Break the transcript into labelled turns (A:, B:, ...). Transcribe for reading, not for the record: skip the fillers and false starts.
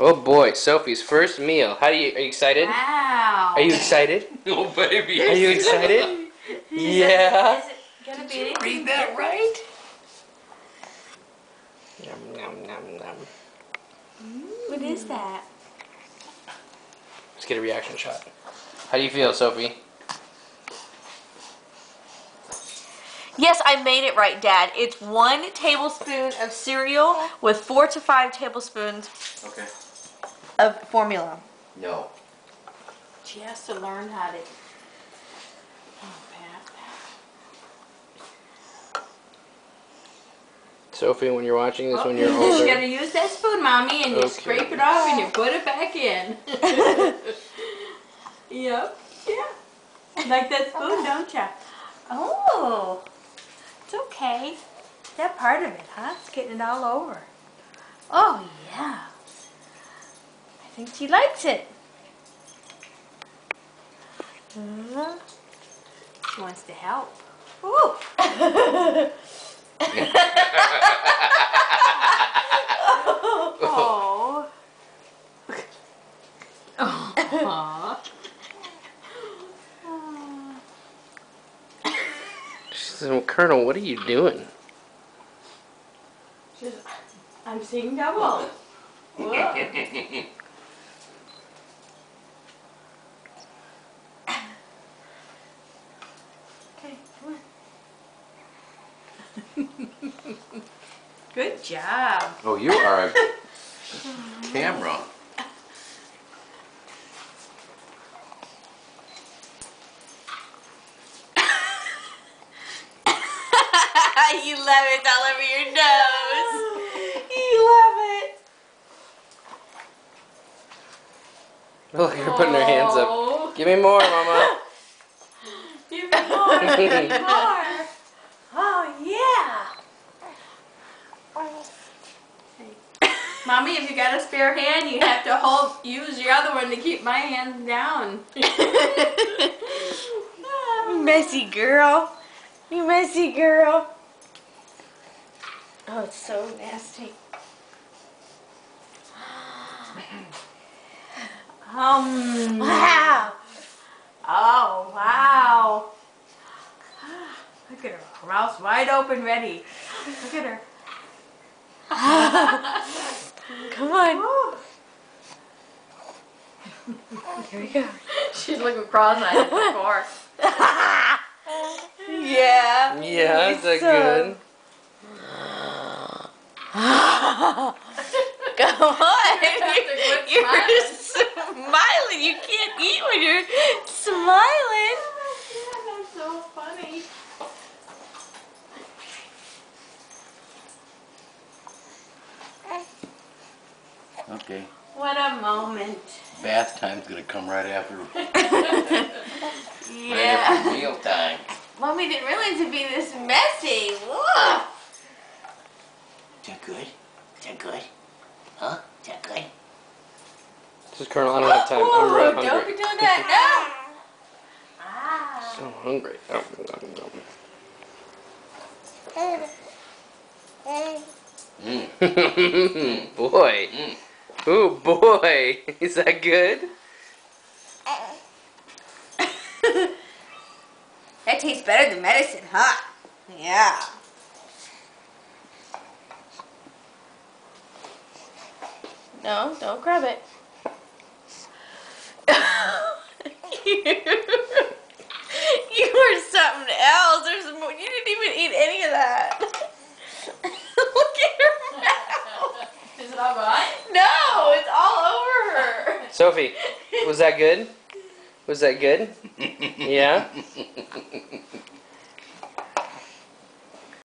A: Oh boy, Sophie's first meal. Are you excited?
B: Wow.
A: Are you excited?
C: Oh baby.
A: Are you excited? Yeah.
B: Is it gonna
C: Did
B: be
C: you
B: anything
C: read that
B: different?
C: right?
A: Yum, yum, yum, yum.
B: What is that?
A: Let's get a reaction shot. How do you feel, Sophie?
B: Yes, I made it right, Dad. It's 1 tablespoon of cereal with 4 to 5 tablespoons
C: Okay.
B: of formula.
C: No.
B: She has to learn how to. Oh, Pat.
A: Sophie, when you're watching this, when you're
D: You
A: older.
D: gotta use that spoon, Mommy, and you
A: Okay.
D: scrape it off and you put it back in. Yep. Yeah. Like that spoon, don't ya?
B: Oh, it's okay. That part of it, huh? It's getting it all over. Oh, yeah. I think she likes it.
D: She wants to help.
B: Ooh. Oh.
D: Aww.
A: She says, well, Colonel, what are you doing?
D: She's, I'm seeing double. Whoa.
B: Okay, come on.
D: Good job.
C: Oh, you are a camera.
B: You love it all over your nose. You love it.
A: Look, you're putting her hands up.
D: Oh.
A: Give me more, Mama.
D: Give me more. Give me more.
B: Oh, yeah.
D: Mommy, if you got a spare hand, you have to use your other one to keep my hands down.
B: You messy girl. You messy girl. Oh, it's so nasty. Wow.
D: Oh, wow. Look at her. Mouth's wide open, ready. Look at her.
B: Come on. Here we go.
D: She's looking cross-eyed at the car.
B: Yeah.
A: Yeah, is that
B: So-
A: good?
B: Come on.
D: Quit
B: You're smiling. You can't eat when you're smiling.
D: That's so funny.
C: Okay.
D: What a moment.
C: Bath time's gonna come right after. Right
B: Yeah.
C: after meal time.
B: Mommy didn't realize it'd be this messy. Whoa.
C: Is that good? Is that good? Huh? Is that good?
A: This is Colonel, I don't have time. I'm
B: Whoa,
A: real
B: don't be
A: hungry.
B: doing that. No. Ah.
A: So hungry. Oh, boy. Oh, boy. Is that good?
B: That tastes better than medicine, huh? Yeah. No, don't grab it. You are something else. There's more. You didn't even eat any of that. Look at her mouth.
D: Is it all gone?
B: No, it's all over her.
A: Sophie, was that good? Was that good? Yeah?